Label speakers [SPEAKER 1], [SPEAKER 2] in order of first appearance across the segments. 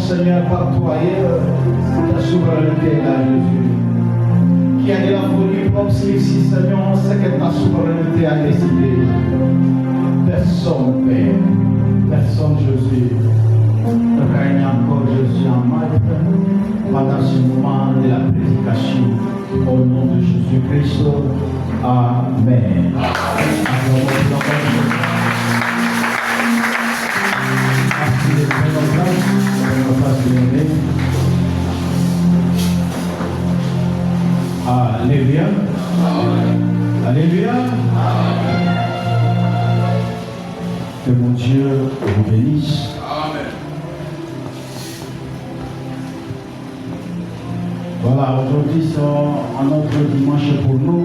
[SPEAKER 1] Seigneur, partout ailleurs, ta souveraineté est là, Jésus. Qui a de la folie comme si, Seigneur, on sait que ta souveraineté a décidé. Personne, Père, personne, Jésus, règne encore, Jésus, en maître pendant ce moment de la prédication. Au nom de Jésus-Christ. Amen. Alléluia. Alléluia. Que mon Dieu vous bénisse. Amen. Voilà, aujourd'hui c'est un autre dimanche pour nous.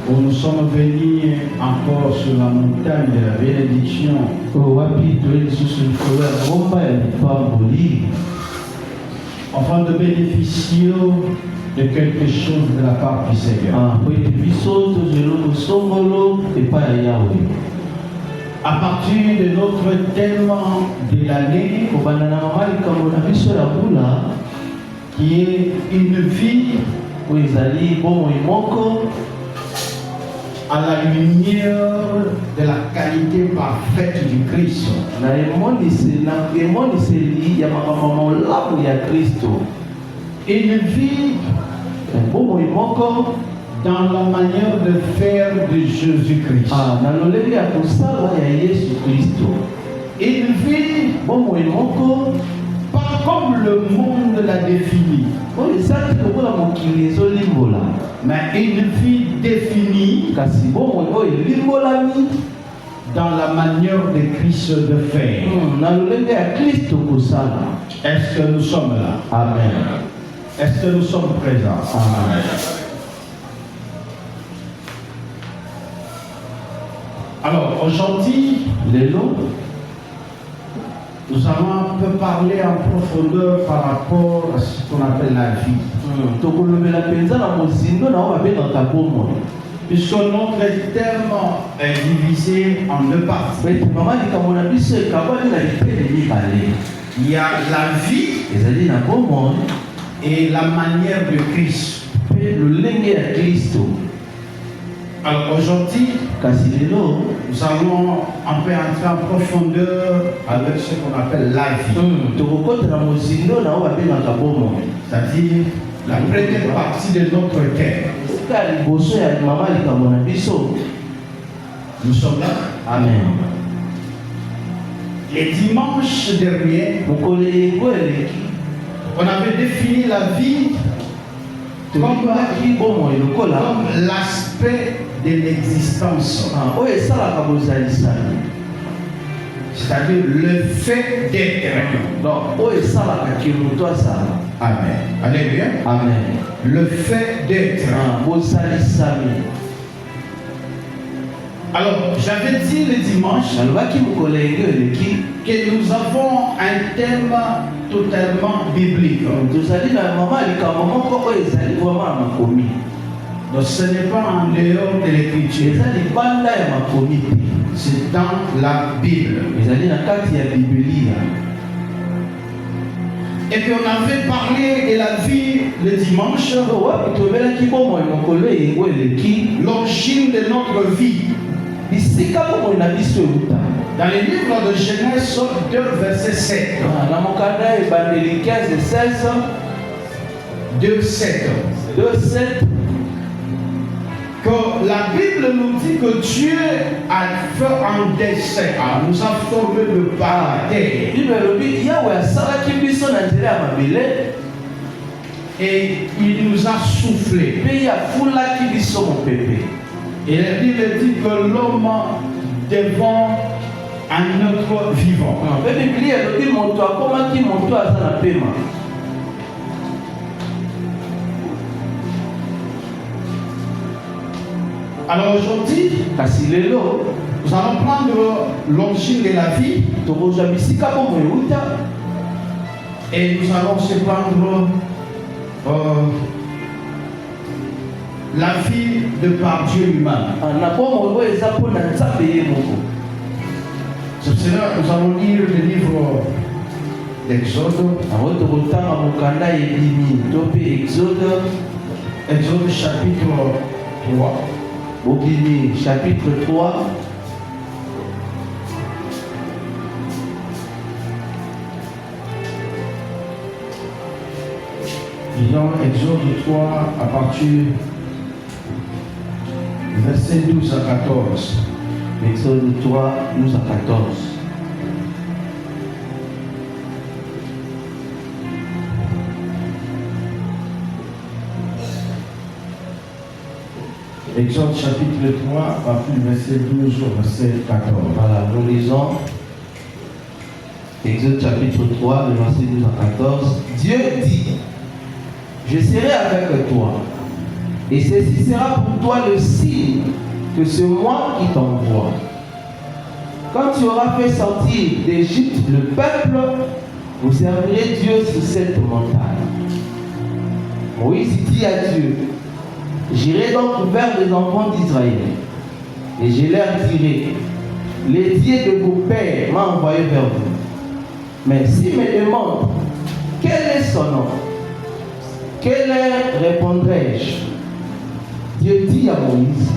[SPEAKER 1] Où nous sommes venus encore sur la montagne de la bénédiction. Afin de bénéficier de quelque chose de la part du Seigneur. À partir de notre thème de l'année, qui est une vie à la lumière de la qualité parfaite du Christ. Une vie dans la manière de faire de Jésus-Christ. Une vie pas comme le monde l'a définie, mais une vie définie dans la manière de Christ de faire. Est-ce que nous sommes là? Amen. Est-ce que nous sommes présents? Amen. Alors aujourd'hui, nous allons un peu parler en profondeur par rapport à ce qu'on appelle la vie. Puisque notre terme est divisé en deux parties. Il y a la vie et la manière de Christ. Alors aujourd'hui, nous allons un peu entrer en profondeur avec ce qu'on appelle la vie. C'est-à-dire la première partie de notre thème. Nous sommes là. Amen. Les dimanches derniers, on avait défini la vie comme l'aspect de l'existence. C'est-à-dire le fait d'être. Amen. Alléluia. Amen. Le fait d'être. Alors, j'avais dit le dimanche que nous avons un thème totalement biblique. Donc ce n'est pas en dehors de l'écriture. C'est dans la Bible. Et puis on avait parlé de la vie le dimanche. L'origine de notre vie. Dans les livres de Genèse 2, verset 7. 2, 7. Que la Bible nous dit que Dieu a fait un dessein, nous a formé le paradis. Et il nous a soufflé. Et la Bible dit que l'homme devant un autre vivant. Alors aujourd'hui, nous allons prendre l'origine de la vie et nous allons se prendre la vie de par Dieu lui-même. C'est cela, nous allons lire le livre d'Exode. Exode chapitre 3.
[SPEAKER 2] Chapitre 3.
[SPEAKER 1] Disons Exode 3 à partir du verset 12 à 14.
[SPEAKER 2] Exode 3, 12 à 14.
[SPEAKER 1] Exode chapitre 3 à partir du verset 12 au verset 14.
[SPEAKER 2] Voilà, nous lisons Exode chapitre 3, le verset 12 à 14. Dieu dit: je serai avec toi, et ceci sera pour toi le signe que c'est moi qui t'envoie. Quand tu auras fait sortir d'Égypte le peuple, vous servirez Dieu sur cette montagne. Moïse dit à Dieu: j'irai donc vers les enfants d'Israël, et je leur dirai: le Dieu de vos pères m'a envoyé vers vous. Mais s'ils me demandent quel est son nom, quel leur répondrai-je? Dieu dit à Moïse: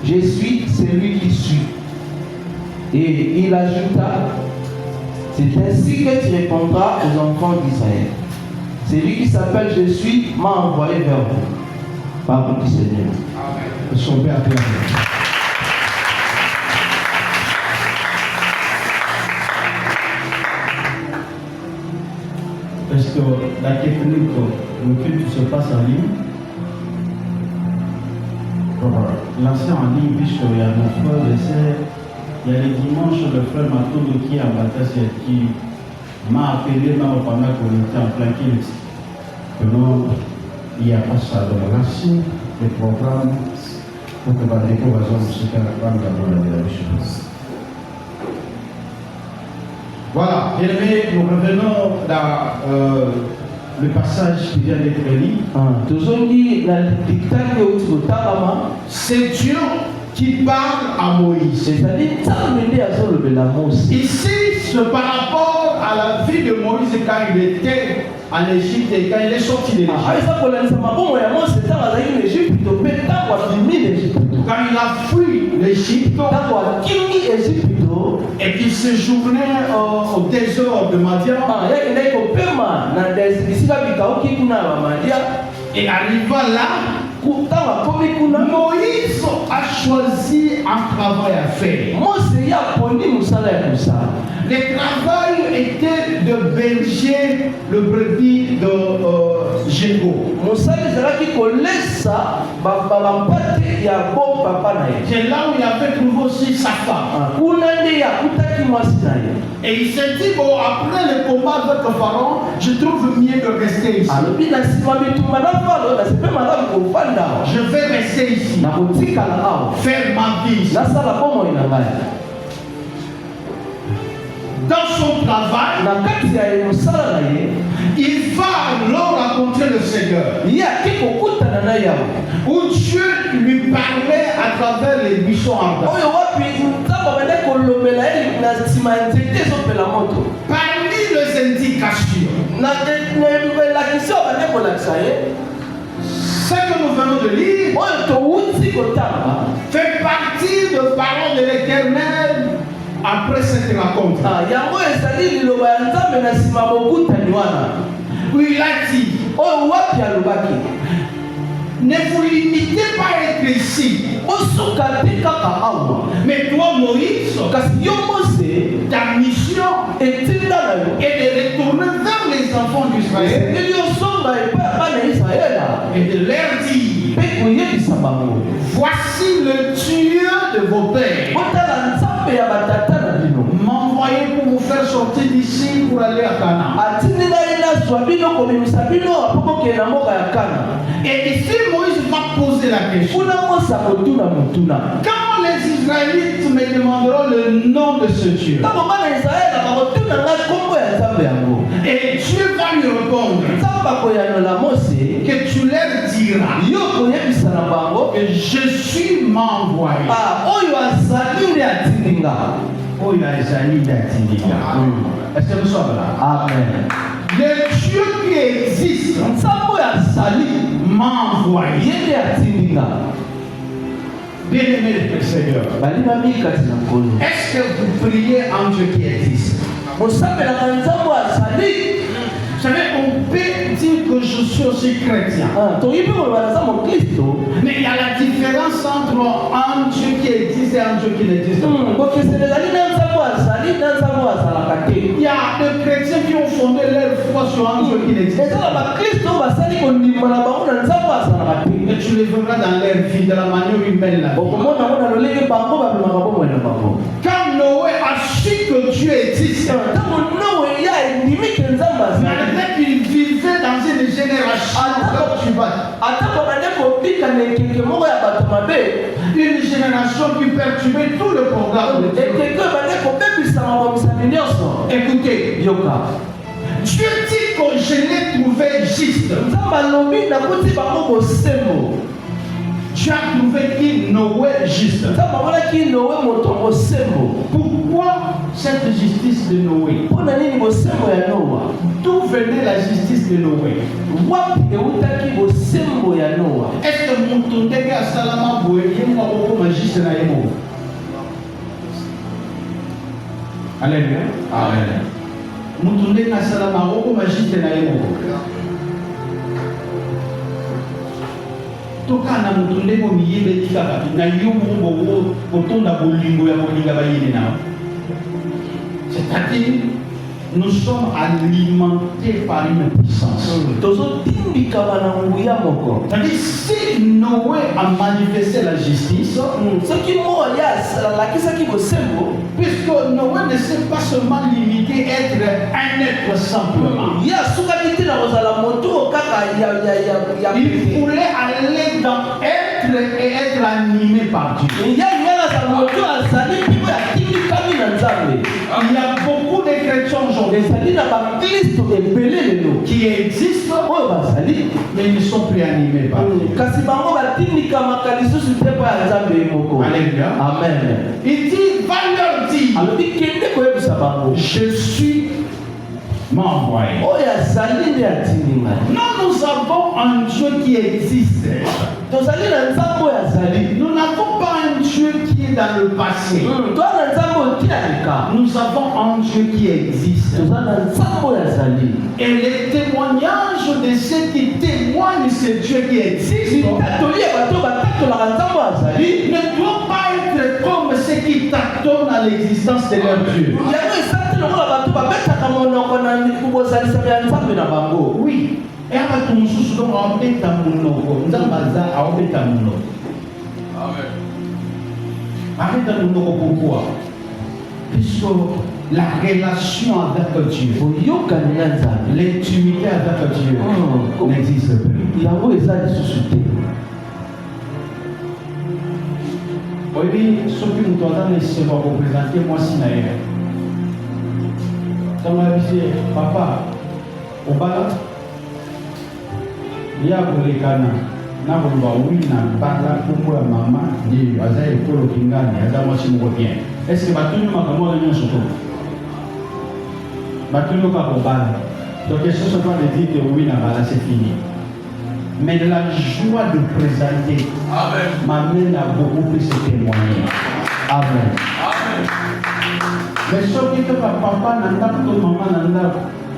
[SPEAKER 2] je suis celui qui suis. Et il ajouta: c'est ainsi que tu répondras aux enfants d'Israël. Celui qui s'appelle je suis m'a envoyé vers vous. Parole du Seigneur.
[SPEAKER 1] Son Père plein. Est-ce que la technique, le culte se passe en ligne? Pour lancer en ligne, puisqu'il y a mon frère et sœurs, il y a les dimanches, le frère Matodo qui est en bataille, qui m'a appelé même pendant qu'on était en plein culte. Donc, il n'y a pas ça dans la racine, les programmes, pour que la décoration de ce qu'elle va nous la chose. Voilà, bien aimé, nous revenons dans le passage qui vient d'être lu. C'est Dieu qui parle à Moïse. Ici, c'est par rapport à la vie de Moïse quand il était en Égypte et quand il est sorti de l'Égypte. Quand il a fui l'Égypte et qu'il séjournait au désert de Madian, et arriva là, Moïse a choisi un travail à faire. Le travail était de berger le brebis de Jégo. C'est là où il avait trouvé aussi sa femme. Et il s'est dit, bon, après le combat avec le pharaon, je trouve mieux de rester ici. Je vais rester ici, faire ma vie ici. Dans son travail, il va alors rencontrer le Seigneur. Où Dieu lui parlait à travers les buissons ardents. Parmi les indications, ce que nous venons de lire fait partie de paroles de l'Éternel après cette rencontre. Où il a dit: ne vous limitez pas à être ici. Mais toi, Moïse, ta mission est de retourner vers les enfants d'Israël et de leur dire: voici le Dieu de vos pères m'a envoyé pour vous faire sortir d'ici pour aller à Canaan. Et ici Moïse va poser la question: quand les Israélites me demanderont le nom de ce Dieu, et Dieu va lui répondre que tu leur diras que je suis m'a envoyé.
[SPEAKER 2] tindinga.
[SPEAKER 1] Oh, il a Isaïe d'Atindinga. Est-ce que nous sommes là?
[SPEAKER 2] Amen.
[SPEAKER 1] Le Dieu qui existe
[SPEAKER 2] Nzambo ya zali
[SPEAKER 1] m'a envoyé.
[SPEAKER 2] yende ya tindinga.
[SPEAKER 1] Bien-aimé le Seigneur,
[SPEAKER 2] Balibami kati na nkolo.
[SPEAKER 1] est-ce que vous priez en Dieu qui existe?
[SPEAKER 2] Mosambelaka nzambo ya zali.
[SPEAKER 1] Vous savez, on peut dire que je suis aussi chrétien.
[SPEAKER 2] Toyibi koloba naza mokristo.
[SPEAKER 1] Mais il y a la différence entre un Dieu qui existe et un Dieu qui n'existe pas.
[SPEAKER 2] Bokesele ezali na nzambo ya zali na nzambo azalaka te.
[SPEAKER 1] Il y a des chrétiens qui ont fondé leur foi sur un Dieu qui n'existe
[SPEAKER 2] eza na
[SPEAKER 1] pas.
[SPEAKER 2] bakristo basali kondima na bango na nzambo azalaka te.
[SPEAKER 1] Et tu les verras dans leur vie, de la manière humaine. La vie.
[SPEAKER 2] okomona ngo na lolenge bango babimaka bomoi na bango.
[SPEAKER 1] Quand Noé a su que Dieu existe,
[SPEAKER 2] ntango noe ya endimi ke nzambe azali
[SPEAKER 1] malgré qu'il vivait dans une génération comme tu vas,
[SPEAKER 2] atako bande kobika na ekeke moko ya bato mabe
[SPEAKER 1] une génération qui perturbait tout le programme de Dieu.
[SPEAKER 2] ekeke bande kobebisama bamisani nyonso.
[SPEAKER 1] Écoutez,
[SPEAKER 2] yoka
[SPEAKER 1] Dieu dit que je l'ai trouvé juste.
[SPEAKER 2] nzambe alobi nakuti bango bosembo.
[SPEAKER 1] Tu as trouvé qui Noé juste.
[SPEAKER 2] nzambe amonaki noe moto bosembo.
[SPEAKER 1] Pourquoi cette justice de Noé?
[SPEAKER 2] mpo na nini bosembo ya noa?
[SPEAKER 1] D'où venait la justice de Noé?
[SPEAKER 2] wapi eutaki bosembo ya noa?
[SPEAKER 1] Est-ce que mon ndenge asalama boye yemwa kokoma juste na ye moko? Alléluia.
[SPEAKER 2] amen.
[SPEAKER 1] Moto ndenge asalama kokoma juste na ye moko. Tokana moto ndenge omiyebeli kaka na yo moko kotonda bolingo ya kolinga bayini na. C'est-à-dire, nous sommes alimentés par une puissance.
[SPEAKER 2] tozotindikama na nguya moko.
[SPEAKER 1] C'est-à-dire, si Noé a manifesté la justice,
[SPEAKER 2] soki moa ye alalakisaki bosembo,
[SPEAKER 1] puisque Noé ne s'est pas seulement limité à être un être simplement,
[SPEAKER 2] ye asukaki te na kozala moto kaka ya
[SPEAKER 1] il voulait aller dans être et être animé par Dieu.
[SPEAKER 2] ye ngana za moto azali mpo yatindikami na nzambe.
[SPEAKER 1] Il y a beaucoup de chrétiens aujourd'hui
[SPEAKER 2] ezali na baklisto ebele lelo
[SPEAKER 1] qui existent,
[SPEAKER 2] oyo bazali
[SPEAKER 1] mais ils ne sont plus animés par Dieu.
[SPEAKER 2] kasi bango batindikamaka lisusu te mpo ya nzambe moko.
[SPEAKER 1] Alléluia.
[SPEAKER 2] amen.
[SPEAKER 1] Il dit, va leur dire,
[SPEAKER 2] alobi kende koyebisa bango
[SPEAKER 1] je suis m'envoyé.
[SPEAKER 2] oyo azali nde atindinga.
[SPEAKER 1] Nous avons un Dieu qui existe.
[SPEAKER 2] tozali na nzambe oyo azali.
[SPEAKER 1] Nous n'avons pas un Dieu qui est dans le passé.
[SPEAKER 2] toza na nzambe oyo tialeka.
[SPEAKER 1] Nous avons un Dieu qui existe.
[SPEAKER 2] toza na nzambe oyo azali.
[SPEAKER 1] Et les témoignages de ceux qui témoignent ce Dieu qui existe
[SPEAKER 2] tatoli ya bato batatolaka nzambe oyo azali
[SPEAKER 1] ne doivent pas être comme ceux qui tâtonnent à l'existence de leur Dieu.
[SPEAKER 2] yango eza te lokola bato babetaka monoko na bozalisaka ya nzambe na bango.
[SPEAKER 1] Oui. Et avec ton sous on met ta monoko. Nous avons bazar à mettre ta monoko. Arrête ta monoko pourquoi? Puisque la relation avec Dieu,
[SPEAKER 2] boyokani na nzambe
[SPEAKER 1] l'intimité avec Dieu n'existe plus.
[SPEAKER 2] yango eza lisusu te.
[SPEAKER 1] Oui, ce que nous devons se représenter, moi, si naïf. Ça m'a dit, papa, au bas, il y a pour les canards. Na koloba oui na bala kombo ya mama ndi aza ekolo kingani aza mwasi moko bien. Est-ce que batuni makambo wana nyonso to? Batuni ka kobala. Donc ce sont pas de dire que oui na bala c'est fini. Mais la joie de présenter m'amène à beaucoup plus se témoigner. Amen. Mais ce qui est papa nanda to maman nanda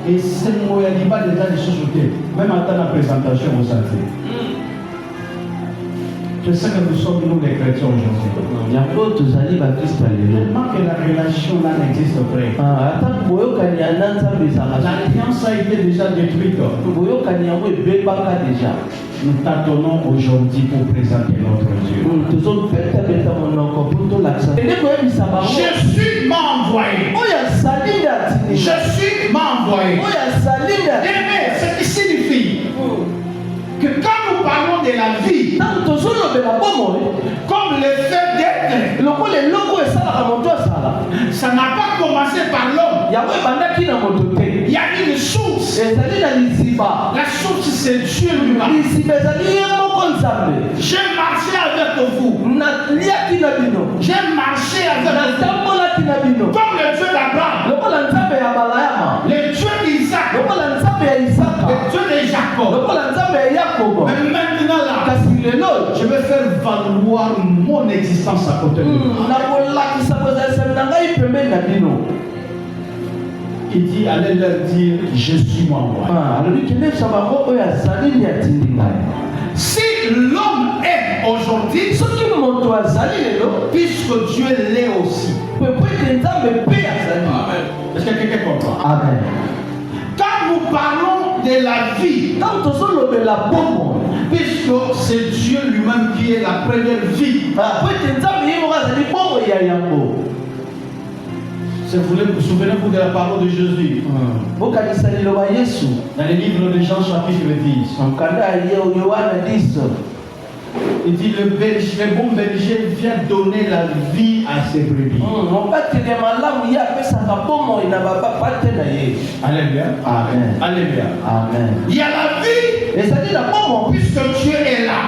[SPEAKER 1] et c'est moi ya liba déjà des sociétés même à la présentation au santé. C'est ça que nous sommes, nous les chrétiens aujourd'hui.
[SPEAKER 2] yango tozali bakristo lelo.
[SPEAKER 1] Tellement que la relation là n'existe plus.
[SPEAKER 2] ata boyokani ya na nzambe ezalaka.
[SPEAKER 1] L'alliance a été déjà détruite.
[SPEAKER 2] boyokani yango ebebaka deja.
[SPEAKER 1] Nous tâtonnons aujourd'hui pour présenter notre Dieu.
[SPEAKER 2] tozobeta monoko mpo tolakisa. ende koyebisa bango
[SPEAKER 1] Je suis m'envoyé.
[SPEAKER 2] oyo azali nde atindinga.
[SPEAKER 1] Je suis m'envoyé.
[SPEAKER 2] oyo azali nde
[SPEAKER 1] Aimé, ce qui signifie que quand nous parlons de la vie,
[SPEAKER 2] ntango tozolobela bomoi
[SPEAKER 1] comme le fait d'être,
[SPEAKER 2] lokola eloko esalaka moto asala
[SPEAKER 1] ça n'a pas commencé par l'homme.
[SPEAKER 2] yango ebandaki na moto te.
[SPEAKER 1] Il y a une source.
[SPEAKER 2] ezali na liziba.
[SPEAKER 1] La source, c'est Dieu lui-même.
[SPEAKER 2] liziba ezali ye moko
[SPEAKER 1] J'ai marché avec vous. J'ai marché avec vous. Comme le Dieu d'Abraham, le Dieu d'Isaac, le Dieu de Jacob. Mais maintenant là, je vais faire valoir mon existence à côté de vous. Il dit, allez leur dire, je suis moi. Si l'homme est aujourd'hui, puisque Dieu l'est aussi. Est-ce que quelqu'un comprend?
[SPEAKER 2] Amen.
[SPEAKER 1] Quand nous parlons de la vie, puisque c'est Dieu lui-même qui est la première vie. Si vous voulez, vous souvenez-vous de la parole de Jésus dans le livre de Jean chapitre 10. Il dit le bon berger vient donner la vie à ses brebis. Alléluia.
[SPEAKER 2] Amen.
[SPEAKER 1] Alléluia.
[SPEAKER 2] Amen.
[SPEAKER 1] Il y a la vie puisque Dieu est là.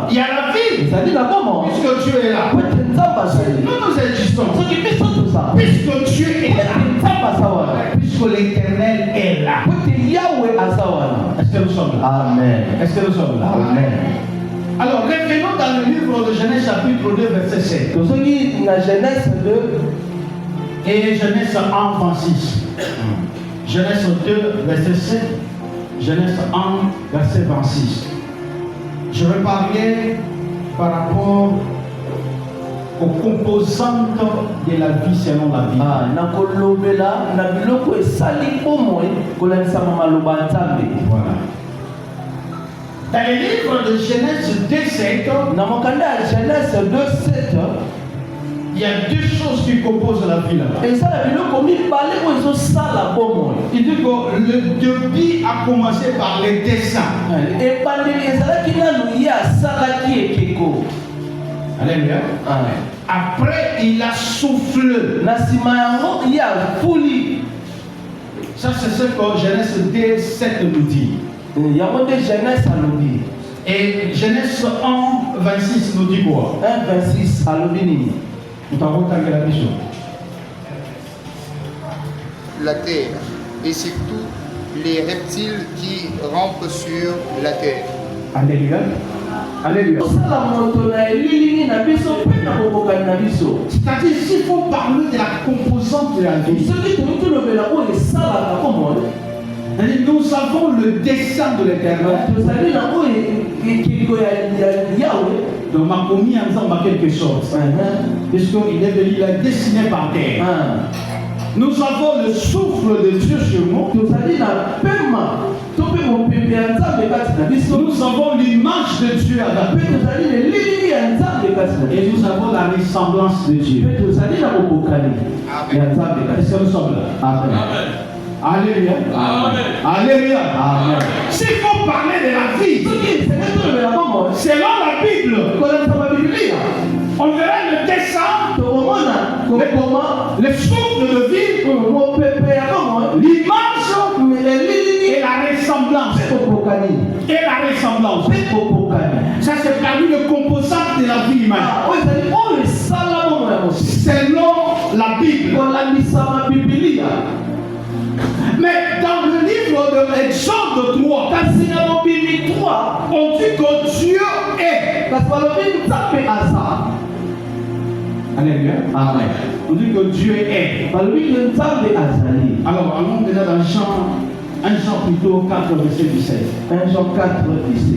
[SPEAKER 1] Il y a la vie puisque Dieu est là. Nous nous existons puisque Dieu est là. Puisque l'Éternel est là. Est-ce que nous sommes là?
[SPEAKER 2] Amen.
[SPEAKER 1] Est-ce que nous sommes là?
[SPEAKER 2] Amen.
[SPEAKER 1] Alors revenons dans le livre de Genèse chapitre 2 verset 7. Et Genèse 1 26. Genèse 2 verset 7. Genèse 1 verset 26. Je vais parler par rapport aux composantes de la vie selon la Bible. Voilà. Dans le livre de Genèse 2:7, il y a deux choses qui composent la vie là-bas. Il dit que le début a commencé par les desseins. Alléluia. Après, il a soufflé. Ça, c'est ce que Genèse 2:7 nous dit. Et Genèse 1:26 nous dit quoi?
[SPEAKER 2] 1:26
[SPEAKER 1] Nous avons tangué la mission.
[SPEAKER 3] La terre, et c'est tous les reptiles qui rampent sur la terre.
[SPEAKER 1] Alléluia. Alléluia. C'est-à-dire, s'il faut parler de la composante de la vie, nous avons le dessein de l'Éternel. Donc, m'a commis en disant quelque chose. Puisqu'il est venu, il a dessiné par terre. Nous avons le souffle de Dieu sur nous. Nous avons l'image de Dieu à la et nous avons la ressemblance de Dieu. Est-ce que nous sommes là?
[SPEAKER 2] Amen.
[SPEAKER 1] Alléluia.
[SPEAKER 2] Amen.
[SPEAKER 1] Alléluia.
[SPEAKER 2] Amen.
[SPEAKER 1] S'il faut parler de la vie, selon la Bible, on verra le dessin, le souffle de vie, l'image et la ressemblance. Et la ressemblance. Ça, c'est parmi les composantes de la vie humaine. Selon la Bible. Mais dans le livre de Exode 3, on dit que Dieu est. Alléluia.
[SPEAKER 2] Amen.
[SPEAKER 1] On dit que Dieu est. Alors, allons déjà dans Jean 1 Jean plutôt 4 verset 17.
[SPEAKER 2] 1 Jean 4 17.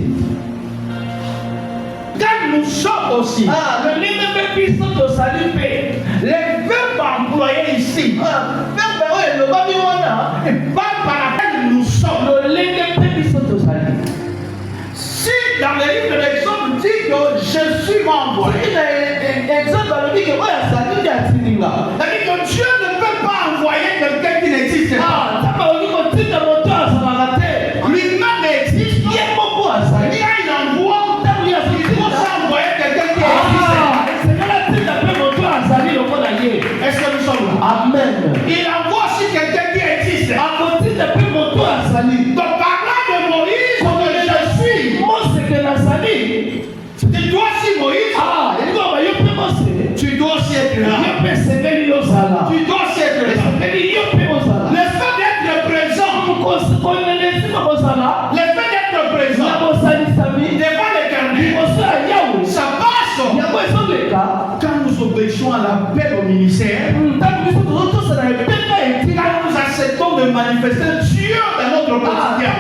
[SPEAKER 1] Quand nous sommes aussi, les verbes employés ici, parlent par laquelle nous sommes. Si dans le livre de l'Exode dit que Jésus m'a envoyé, c'est-à-dire que Dieu ne peut pas envoyer quelqu'un qui n'existe pas. Lui-même existe. Quand il envoie, il faut s'envoyer quelqu'un qui existe. Est-ce que nous sommes là?
[SPEAKER 2] Amen.
[SPEAKER 1] Il envoie aussi quelqu'un qui existe. Donc parlant de Moïse, que je suis. Tu dois aussi être là. Le fait d'être présent. Le fait d'être présent devant l'éternel, ça passe quand nous obéissons à l'appel au ministère, quand nous acceptons de manifester Dieu dans notre quotidien,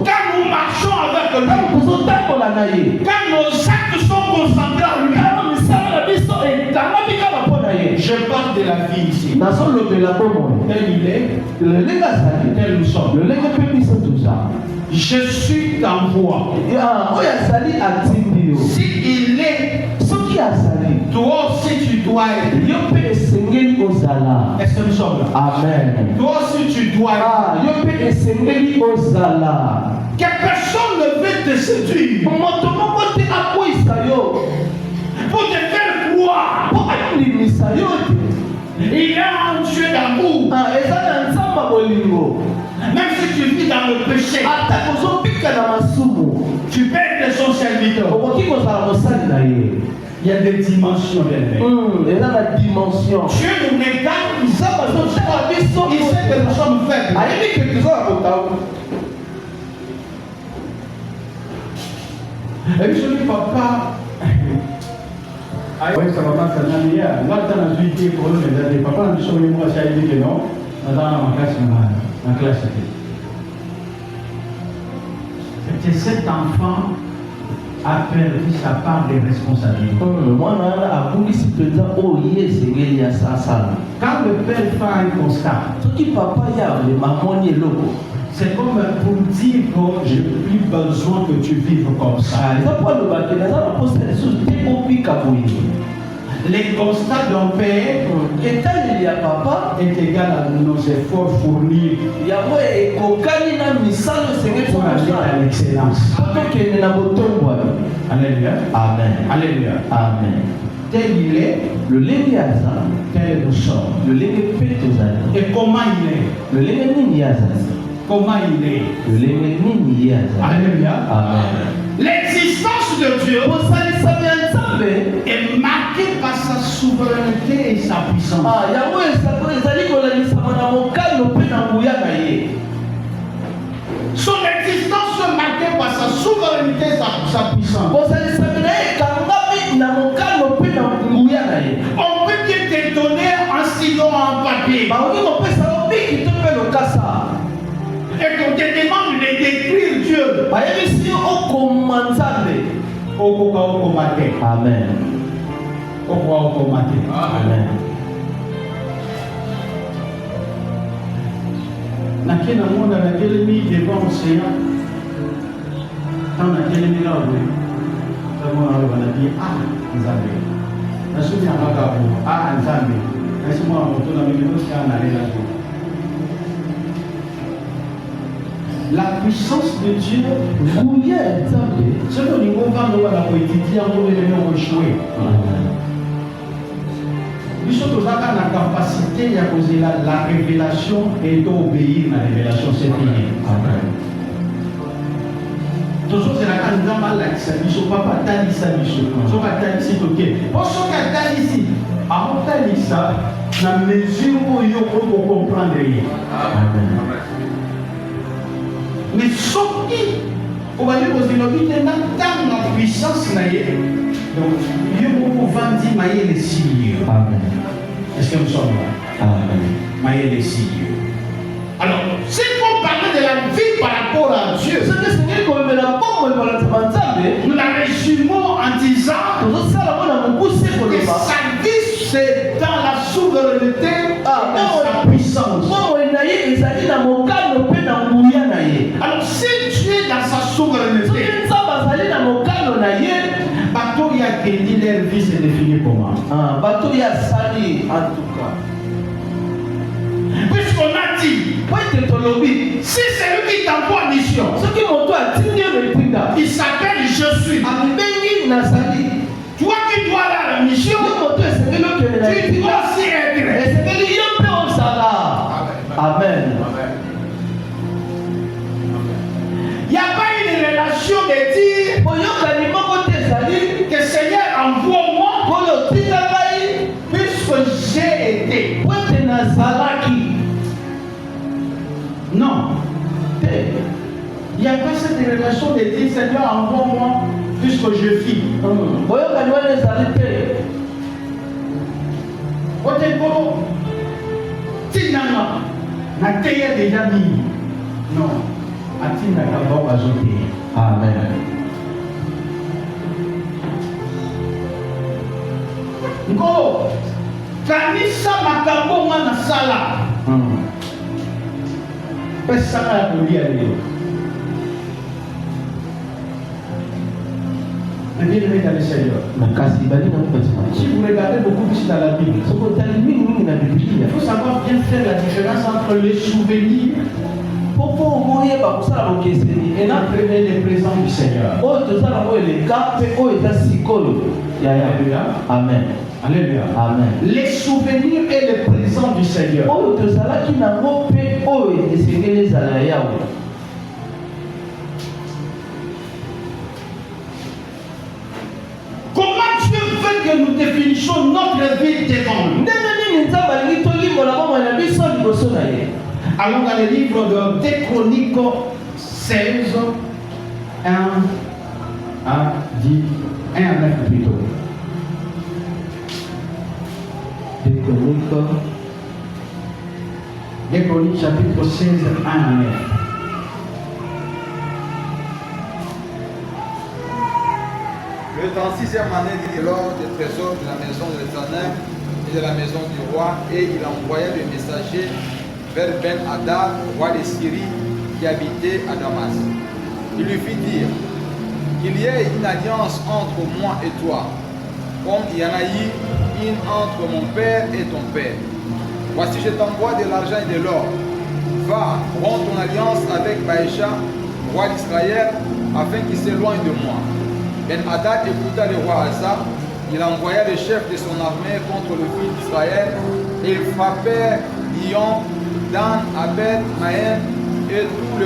[SPEAKER 1] quand nous marchons avec lui, quand nos actes sont concentrés en lui. Je parle de la vie ici. Tel il est, tel nous sommes. Je suis en voie. Si il est, toi aussi tu dois être. Est-ce que nous sommes là?
[SPEAKER 2] Amen.
[SPEAKER 1] Toi aussi tu dois être. Que personne ne veut te séduire pour te faire croire. Il y a un Dieu d'amour. Même si tu vis dans le péché, tu peux être son serviteur. Il y a des dimensions d'elle.
[SPEAKER 2] Il y a la dimension.
[SPEAKER 1] Dieu nous regarde, il sait que nous sommes faibles. Et puis je dis papa, oui, ça va pas ça n'a rien. Là, tu as un juillet pour nous, mais papa, nous sommes les mois, ça a dit que non. Dans ma classe. Que cet enfant a perdu sa part de responsabilité. Quand le père fait un constat, c'est comme pour dire que je n'ai plus besoin que tu vives comme ça. Les constats d'un père est égal à nos efforts fournis pour aller à l'excellence. Alléluia.
[SPEAKER 2] Amen.
[SPEAKER 1] Alléluia.
[SPEAKER 2] Amen.
[SPEAKER 1] Tel il est, tel nous sommes. Et comment il est? Comment il est? Alléluia.
[SPEAKER 2] Amen.
[SPEAKER 1] L'existence de Dieu est marquée par sa souveraineté et sa puissance. Son existence est marquée par sa souveraineté et sa puissance. On peut bien te donner un stylo en papier et qu'on te demande de décrire Dieu.
[SPEAKER 2] Amen.
[SPEAKER 1] Amen. Nakena mona na kelemi devant l'océan. Quand na kelemi là, on va dire ah Nzambe. Na soumi amaka bo ah Nzambe. Na soumi amoto na mimi aussi en aller là. La puissance de Dieu, ce que nous avons dans la poétique, on va échouer. Nous sommes la capacité à causer la révélation et d'obéir à la révélation, c'est fini. Toujours c'est la candidat mal l'accès, ils ne sont pas tali ça, ils sont pas tali ici, ok. Pour ceux qui sont tali ici, avant tali ça, la mesure où ils vont comprendre rien. Mais sauf qui, on va dire que c'est dans la puissance, donc Dieu vous vendit mailler les signes. Est-ce que nous sommes là? Mailler les signes. Alors, si on parle de la vie par rapport à Dieu, nous la résumons en disant que sa vie c'est dans la souveraineté et dans sa puissance. Alors, si Dieu est dans sa souveraineté, bateau qui a gagné leur vie, c'est défini comment?
[SPEAKER 2] Bateau y a sali en tout cas.
[SPEAKER 1] Puisqu'on a dit, si c'est lui qui t'envoie en mission, il s'appelle Je suis. Toi qui dois aller à la mission, tu dois aussi être.
[SPEAKER 2] Amen.
[SPEAKER 1] Il n'y a pas une relation de dire que Seigneur envoie-moi.
[SPEAKER 2] Zalaki.
[SPEAKER 1] Non. Il n'y a pas cette relation de dire Seigneur, envoie-moi puisque je vis. Oteko, Tinana, n'a déjà mis. Non. Atina d'abord ajouté.
[SPEAKER 2] Amen.
[SPEAKER 1] Ngo, kanisa makambo na sala. Pesa ya kulia leo. Ndiye dans le Seigneur. Si vous regardez beaucoup plus dans la Bible, il faut savoir bien faire la différence entre les souvenirs et les présents du Seigneur. Alléluia.
[SPEAKER 2] Amen.
[SPEAKER 1] Alléluia.
[SPEAKER 2] Amen.
[SPEAKER 1] Les souvenirs et les présents du Seigneur. Comment Dieu veut que nous définissions notre vie devant lui? Allons dans le livre de 2 Chroniques 16, 1 à 10, 1 à 9 plutôt. 2 Chroniques chapitre 16, 1 à 9.
[SPEAKER 3] Le 36e année dit lors des trésors de la maison de l'Éternel et de la maison du roi, et il envoya le messager vers Ben-Hadad, roi de Syrie, qui habitait à Damas. Il lui fit dire qu'il y ait une alliance entre moi et toi, comme il y en a eu une entre mon père et ton père. Voici, je t'envoie de l'argent et de l'or. Va, romps ton alliance avec Baïcha, roi d'Israël, afin qu'il s'éloigne de moi. Ben-Hadad écouta le roi Asa. Il envoya le chef de son armée contre le fils d'Israël, et ils frappèrent Lyon, Dan, Abed, Maën et tous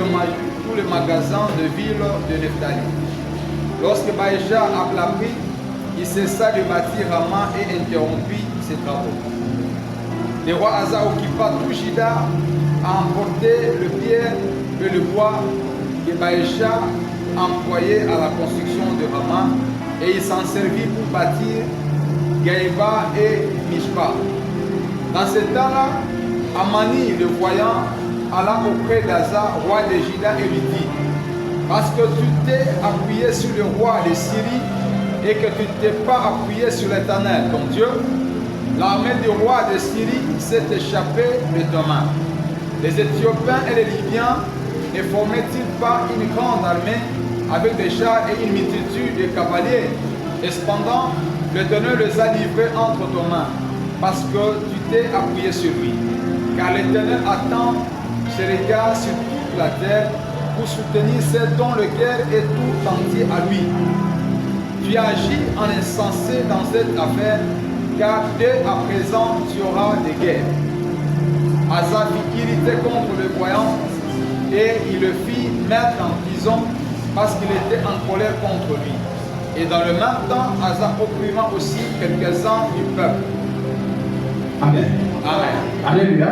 [SPEAKER 3] les magasins de ville de Nephtali. Lorsque Baïcha l'apprit, il cessa de bâtir Rama et interrompit ses travaux. Le roi Asa occupa tout Juda à emporter le pierre et le bois que Baïcha employé à la construction de Rama, et il s'en servit pour bâtir Gaïba et Mishpa. Dans ce temps-là, Amani, le voyant, alla auprès d'Asa, roi de Juda, et lui dit: parce que tu t'es appuyé sur le roi de Syrie et que tu ne t'es pas appuyé sur l'Éternel, ton Dieu, l'armée du roi de Syrie s'est échappée de ta main. Les Éthiopiens et les Libyens ne formaient-ils pas une grande armée avec des chars et une multitude de cavaliers? Et cependant, l'Éternel les a livrés entre tes mains, parce que tu t'es appuyé sur lui. Car l'Éternel attend ses regards sur toute la terre pour soutenir ceux dont le cœur est tout entier à lui. Tu agis en insensé dans cette affaire, car dès à présent tu auras des guerres. Asa fit irriter contre le voyant, et il le fit mettre en prison parce qu'il était en colère contre lui. Et dans le même temps, Asa opprimant aussi quelques-uns du peuple.
[SPEAKER 1] Amen.
[SPEAKER 3] Amen.
[SPEAKER 1] Alléluia.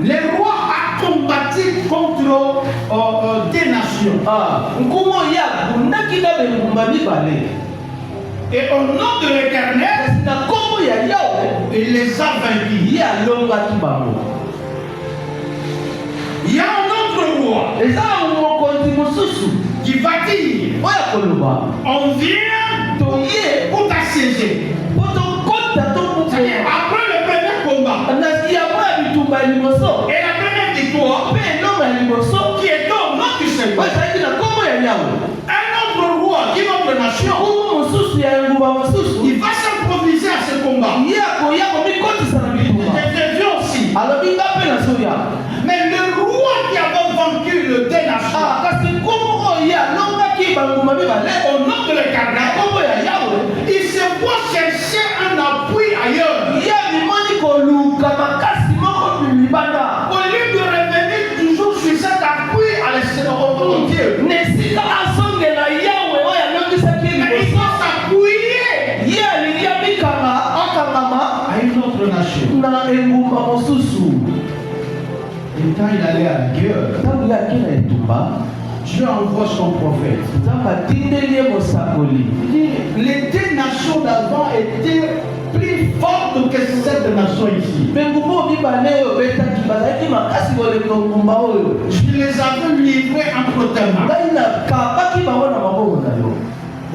[SPEAKER 1] Les rois a combattu contre des nations. Et au nom de l'Éternel, il les a vaincus. Il y a un autre roi qui va dire: on vient pour t'assiéger. Après le premier combat et la première victoire qui est au nom du Seigneur, un autre roi d'une autre nation, il va s'improviser à ce combat. C'est aussi. Mais le roi qui avait vaincu le deux nations, au nom de l'Éternel, il se voit chercher un appui ailleurs. Au lieu de revenir toujours sur cet appui à l'extérieur de Dieu, mais il faut s'appuyer à une autre nation.
[SPEAKER 2] na engumba mosusu.
[SPEAKER 1] Et quand il allait à la guerre,
[SPEAKER 2] Ntango yaki na etumba,
[SPEAKER 1] Dieu envoie son prophète.
[SPEAKER 2] Nzambe atindeli ye mosakoli.
[SPEAKER 1] Il dit, les deux nations d'avant étaient plus fortes que cette nation ici.
[SPEAKER 2] Mpe ngumba mibale oyo betaki bazalaki makasi koleka ngumba oyo.
[SPEAKER 1] Je les avais livrés entre tes mains.
[SPEAKER 2] Ngai nakabaki bango na maboko na yo.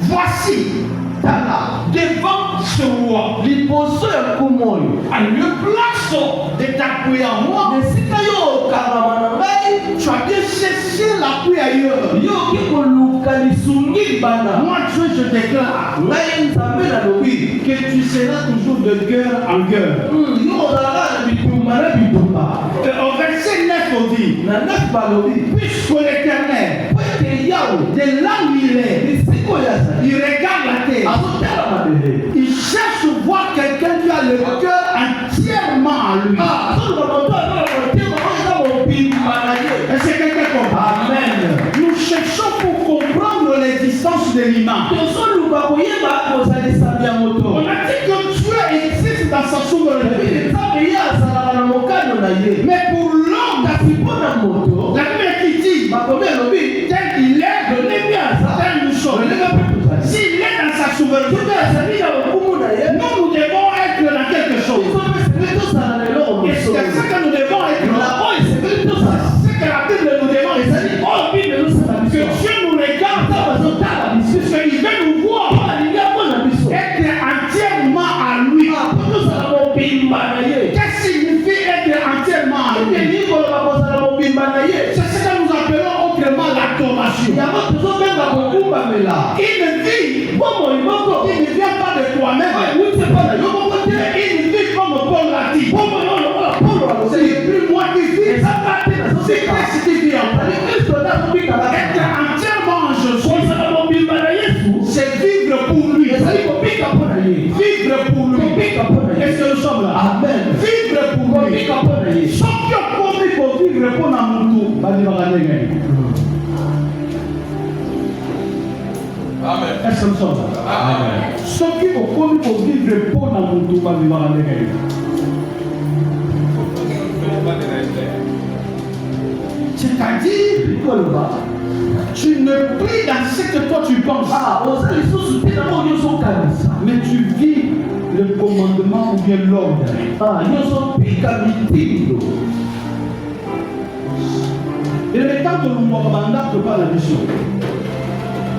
[SPEAKER 1] Voici, tala, devant ce roi,
[SPEAKER 2] Liboso ya nkumu oyo.
[SPEAKER 1] à le place de t'appuyer à moi,
[SPEAKER 2] Esika yo okangama na ngai,
[SPEAKER 1] tu as bien cherché l'appui ailleurs.
[SPEAKER 2] yo oki koluka lisungi libanda.
[SPEAKER 1] Moi, Dieu, je déclare
[SPEAKER 2] Ngai Nzambe nalobi,
[SPEAKER 1] que tu seras toujours de cœur en cœur.
[SPEAKER 2] yo ozalaka na bitumba na bitumba.
[SPEAKER 1] Au verset 9, on dit,
[SPEAKER 2] Na neuf balobi,
[SPEAKER 1] puisque l'Éternel,
[SPEAKER 2] po ete Yawe
[SPEAKER 1] de là où il est,
[SPEAKER 2] esika oyo azali,
[SPEAKER 1] il regarde la terre.
[SPEAKER 2] azotala mabele.
[SPEAKER 1] Il cherche à voir quelqu'un qui a le cœur entièrement à lui.
[SPEAKER 2] Azoluka moto azala motema oyo eza mobimba na ye.
[SPEAKER 1] Est-ce que quelqu'un comprend?
[SPEAKER 2] Amen.
[SPEAKER 1] Nous cherchons pour comprendre l'existence de l'imam.
[SPEAKER 2] Tozoluka koyeba kozalisa ya
[SPEAKER 1] On
[SPEAKER 2] moto.
[SPEAKER 1] a dit que Dieu existe dans sa souveraineté.
[SPEAKER 2] Nzambe ye azalaka na mokano na ye.
[SPEAKER 1] Mais pour l'homme,
[SPEAKER 2] Kasi mpo na moto,
[SPEAKER 1] la Bible qui dit,
[SPEAKER 2] makomi elobi,
[SPEAKER 1] tel qu'il est,
[SPEAKER 2] lolenge aza,
[SPEAKER 1] tel nous sommes.
[SPEAKER 2] lolenge mpe tozali.
[SPEAKER 1] S'il est dans sa souveraineté,
[SPEAKER 2] Soki azali na lokumu na ye,
[SPEAKER 1] nous devons être dans quelque chose.
[SPEAKER 2] biso mpe sepeli tozala na eloko
[SPEAKER 1] Et c'est
[SPEAKER 2] mosusu.
[SPEAKER 1] ce que nous devons être
[SPEAKER 2] Na
[SPEAKER 1] là.
[SPEAKER 2] oyo sepeli tozala.
[SPEAKER 1] Ce que la Bible nous demande,
[SPEAKER 2] Ezali
[SPEAKER 1] c'est
[SPEAKER 2] oyo Bible ezosala
[SPEAKER 1] que
[SPEAKER 2] biso.
[SPEAKER 1] Dieu nous regarde,
[SPEAKER 2] Nzambe azotala biso.
[SPEAKER 1] puisqu'il veut nous voir,
[SPEAKER 2] Alingi amona biso.
[SPEAKER 1] être entièrement à lui.
[SPEAKER 2] Po tozala mobimba na ye.
[SPEAKER 1] Qu'est-ce qui signifie être entièrement à lui?
[SPEAKER 2] Elingi koloba kozala mobimba na ye.
[SPEAKER 1] C'est ce que nous appelons autrement l'adoration.
[SPEAKER 2] Yango tozobenga kokumbamela.
[SPEAKER 1] Une vie
[SPEAKER 2] Bomoi moko.
[SPEAKER 1] qui ne vient pas de toi-même,
[SPEAKER 2] Wuti epa na yo moko te.
[SPEAKER 1] mais une vie comme Paul l'a dit.
[SPEAKER 2] Bomoi oyo lokola Paulo
[SPEAKER 1] Ce
[SPEAKER 2] alobi.
[SPEAKER 1] n'est plus moi qui vis,
[SPEAKER 2] Ezaka te
[SPEAKER 1] c'est
[SPEAKER 2] nazoseka.
[SPEAKER 1] Christ qui vit en moi.
[SPEAKER 2] Ali Kristo nde azobikaka.
[SPEAKER 1] Être entièrement en Jésus,
[SPEAKER 2] Kozala mobimba na Yesu.
[SPEAKER 1] c'est vivre pour lui.
[SPEAKER 2] Ezali kobika mpo na ye.
[SPEAKER 1] Vivre pour lui.
[SPEAKER 2] Kobika mpo na ye.
[SPEAKER 1] Est-ce que nous sommes là?
[SPEAKER 2] Amen.
[SPEAKER 1] Vivre pour lui.
[SPEAKER 2] Kobika mpo na ye.
[SPEAKER 1] Soki okomi kovivre mpo na mutu bandimaka ndenge.
[SPEAKER 3] Amen.
[SPEAKER 1] Est-ce que nous sommes là?
[SPEAKER 3] Amen.
[SPEAKER 1] Soki okomi kovivre mpo na mutu bandimaka ndenge. C'est-à-dire,
[SPEAKER 2] Koloba.
[SPEAKER 1] tu ne pries dans ce que toi tu penses,
[SPEAKER 2] Ah, oza lisusu te na oyo ozokanisa.
[SPEAKER 1] mais tu vis le commandement ou bien l'ordre.
[SPEAKER 2] Ah, nyonso pika mitindo.
[SPEAKER 1] Et le temps que nous mandons par la mission,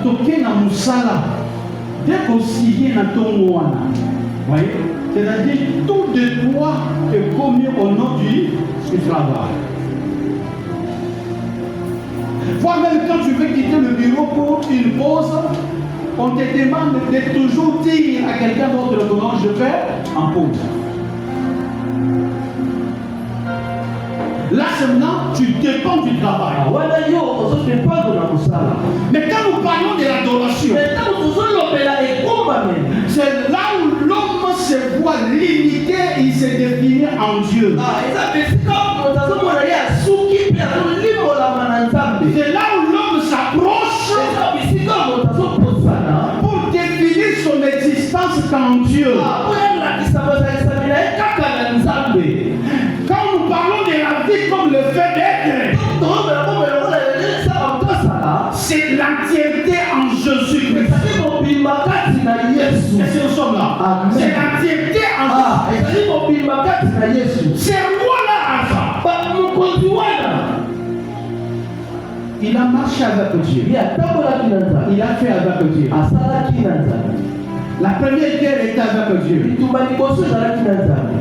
[SPEAKER 1] toke na musala, dès qu'on s'y est dans ton wana, voyez, c'est-à-dire tout de toi est commis au nom du travail. Voire même quand tu veux quitter le bureau pour une pause, on te demande de toujours dire à quelqu'un d'autre comment je fais en pause. Là maintenant, tu dépends du travail.
[SPEAKER 2] Wana yo ozodependre na mosala.
[SPEAKER 1] Mais quand nous parlons de l'adoration,
[SPEAKER 2] Mais ntango tozolobela ekumbameli,
[SPEAKER 1] c'est là où l'homme se voit limité, il se définit en Dieu.
[SPEAKER 2] eza bisika moto azomona ye asuki mpe azolimbolama na Nzambe.
[SPEAKER 1] C'est là où l'homme s'approche
[SPEAKER 2] Eza bisika moto azopusana
[SPEAKER 1] pour définir son existence qu'en Dieu.
[SPEAKER 2] po yalakisa bozalisami na ye kaka na Nzambe.
[SPEAKER 1] Quand nous parlons de la vie comme le fait d'être,
[SPEAKER 2] tozobela bomoi lokola elisaka motosala,
[SPEAKER 1] c'est l'entièreté en Jésus-Christ.
[SPEAKER 2] ezali mobimba kati na Yesu.
[SPEAKER 1] Est-ce que nous sommes là?
[SPEAKER 2] Amen.
[SPEAKER 1] C'est l'entièreté en
[SPEAKER 2] Ah,
[SPEAKER 1] Jésus-Christ.
[SPEAKER 2] ezali mobimba kati na Yesu.
[SPEAKER 1] C'est moi là, Alpha.
[SPEAKER 2] Mokonzi wana
[SPEAKER 1] Il a marché avec Dieu.
[SPEAKER 2] ye atambolaki na Nzambe,
[SPEAKER 1] Il a fait avec Dieu.
[SPEAKER 2] asalaki na Nzambe.
[SPEAKER 1] La première guerre était avec Dieu.
[SPEAKER 2] Bitumba liboso ezalaki na Nzambe,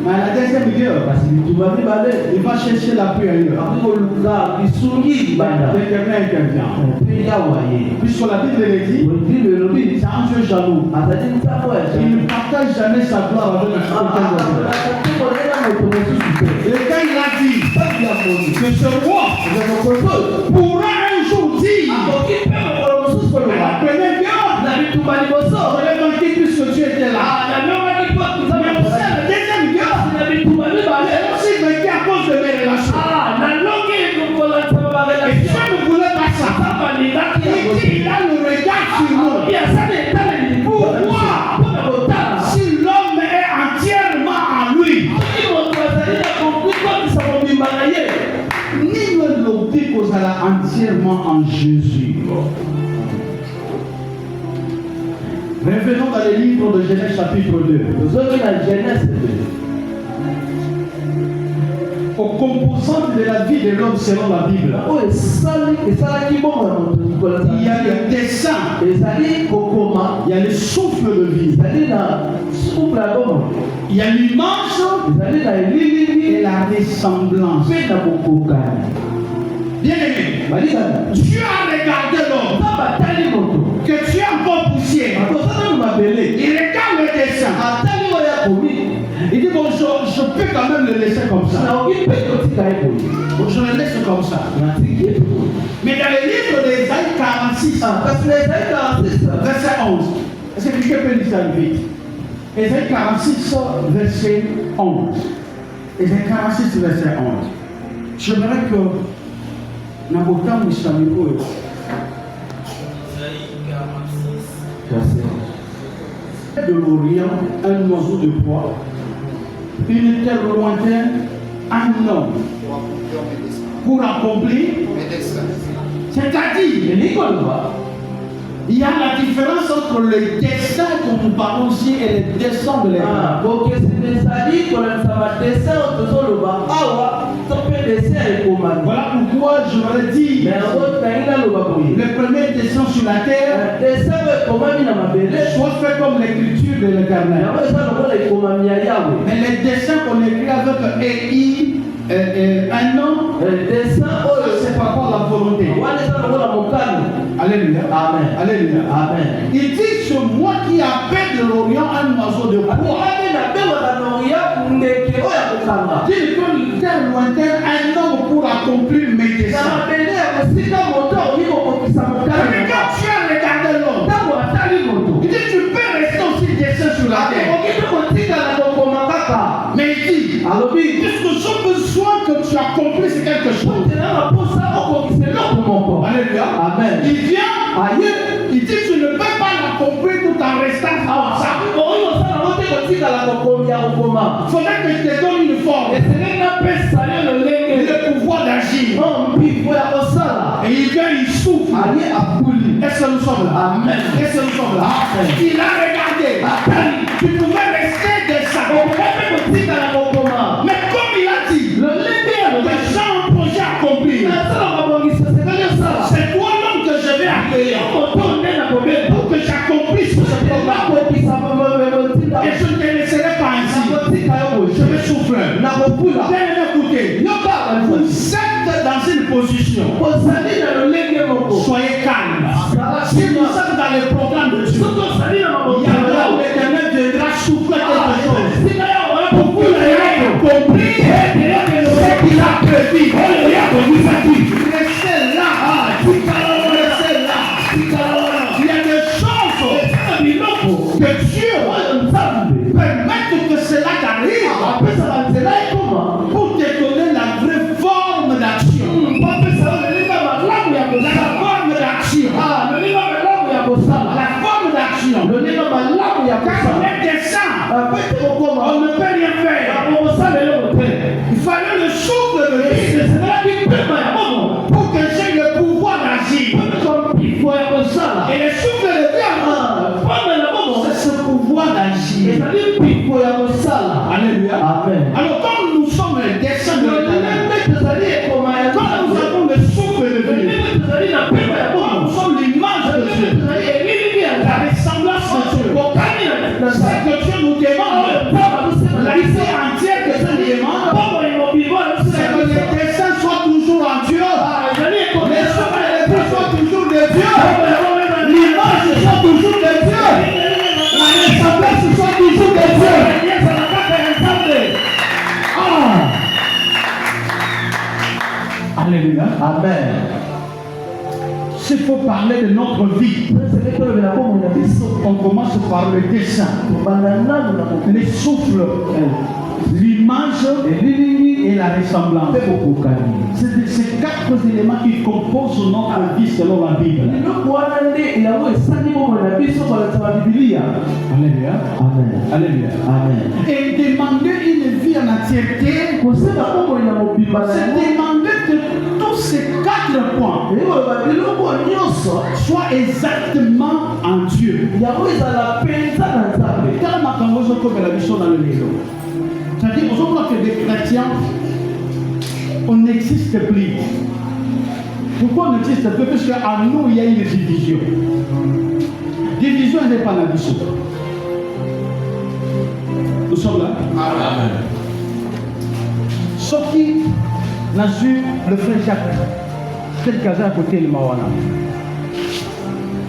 [SPEAKER 1] Mais la deuxième guerre,
[SPEAKER 2] kasi bitumba mibale
[SPEAKER 1] il va chercher l'appui ailleurs.
[SPEAKER 2] akoki koluka lisungi libanda
[SPEAKER 1] L'éternel intervient.
[SPEAKER 2] mpe yawa ye.
[SPEAKER 1] Puisque la Bible le dit,
[SPEAKER 2] Bible elobi
[SPEAKER 1] c'est un Dieu jaloux.
[SPEAKER 2] azali ntango ya
[SPEAKER 1] Il ne partage jamais sa gloire avec quelqu'un d'autre.
[SPEAKER 2] akokolela moto mosusu te.
[SPEAKER 1] Et quand il a dit
[SPEAKER 2] Pasi ya moto
[SPEAKER 1] que ce roi
[SPEAKER 2] eza mokonzi
[SPEAKER 1] pourra un jour dire
[SPEAKER 2] akoki mpe mokolo mosusu
[SPEAKER 1] à la
[SPEAKER 2] koloba
[SPEAKER 1] première guerre,
[SPEAKER 2] na bitumba liboso
[SPEAKER 1] on est vaincu puisque Dieu était là.
[SPEAKER 2] namiomaki mpo
[SPEAKER 1] Mais aussi à la deuxième guerre,
[SPEAKER 2] na bitumba mibale
[SPEAKER 1] j'ai aussi vaincu à cause de mes relations.
[SPEAKER 2] nalongi kokolanisa
[SPEAKER 1] Et
[SPEAKER 2] barelation
[SPEAKER 1] Dieu ne voulait pas ça.
[SPEAKER 2] balingaki
[SPEAKER 1] Il dit, il a le regard sur nous.
[SPEAKER 2] yasala etaleli
[SPEAKER 1] Pourquoi?
[SPEAKER 2] mpona kotala
[SPEAKER 1] Si l'homme est entièrement le livre de Genèse chapitre 2. Aux composantes de la vie de l'homme selon la Bible, il y a le dessein, il y a le souffle de vie, il y a l'image et la ressemblance. Bien aimé, Dieu a regardé l'homme, que tu es encore poussière. Il regarde le dessin. Il dit bon, je peux quand même le laisser comme ça. Bon, je le laisse comme ça. Mais dans le livre d'Ésaïe 46, verset 11, est-ce que quelqu'un peut lire ça vite? Ésaïe 46, verset 11. Ésaïe 46, verset 11. J'aimerais que Nabotan Moussamipo de l'Orient, un oiseau de proie, une terre lointaine, un homme pour accomplir. C'est-à-dire, il y a la différence entre le destin dont nous parlons ici et le destin de l'État. Voilà pourquoi je leur dis le premier dessin sur la terre soit fait comme l'écriture de l'Éternel. Mais les dessins qu'on écrit avec EI, un nom, c'est par rapport à la volonté. Alléluia. Amen. Alléluia. Amen. Il dit c'est moi qui appelle de l'Orient un oiseau de proie. Dit que terre lointaine un homme pour accomplir mes desseins. Mais quand tu as regardé l'homme, il dit tu peux rester aussi dessin sur la terre. Mais il dit, puisque j'ai besoin que tu accomplisses quelque chose. Alléluia. Amen. Il vient ailleurs, il dit tu ne peux pas l'accomplir tout en restant comme ça. Il faudrait que je te donne une forme. Le pouvoir d'agir. Et il vient, il souffle. Est-ce que nous sommes là? Amen. Est-ce que nous sommes là? Il a regardé. Tu pouvais rester de ça. Mais comme il a dit, que j'ai un projet accompli. C'est toi l'homme que je vais accueillir pour que j'accomplisse ce programme. Et je ne te laisserai pas ainsi. Je vais souffler. Écoutez, vous êtes dans une position. Soyez calme. Si vous êtes dans le programme de Dieu, il y a là où l'Éternel viendra souffler quelque chose. Pour que vous ayez compris ce qu'il a prévu. Restez là. Restez là. Il y a des choses que Dieu permet que cela t'arrive pour te donner la vraie forme d'action. La forme d'action. Quand on est descend, on ne peut rien faire. Il fallait le souffle de vie pour que j'ai le pouvoir d'agir. Et le souffle de vie, c'est ce pouvoir d'agir. Alléluia. Amen. Alors quand nous sommes les descendants de l'Éternel, quand nous avons le souffle de vie, quand nous sommes l'image de Dieu, la ressemblance de Dieu, ce que Dieu nous demande, la vie entière que Dieu demande, c'est que les desseins soient toujours en Dieu, les souffles de vie soient toujours de Dieu, l'image soit toujours de Dieu, la ressemblance soit toujours de Dieu. Alléluia. Amen. S'il faut parler de notre vie, on commence par le dessin, les souffles, l'image et la ressemblance. C'est ces quatre éléments qui composent notre vie selon la Bible. Alléluia. Amen. Alléluia. Amen. Et demander une vie en entièreté, c'est demander que tout ces 4 points soient exactement en Dieu. C'est-à-dire, on voit que des chrétiens, on n'existe plus. Pourquoi on n'existe plus? Parce qu'en nous, il y a une division. Division n'est pas la mission. Nous sommes là.
[SPEAKER 2] Amen.
[SPEAKER 1] Sauf qui n'a su le frère Jacques, tel casé à côté de Mawana.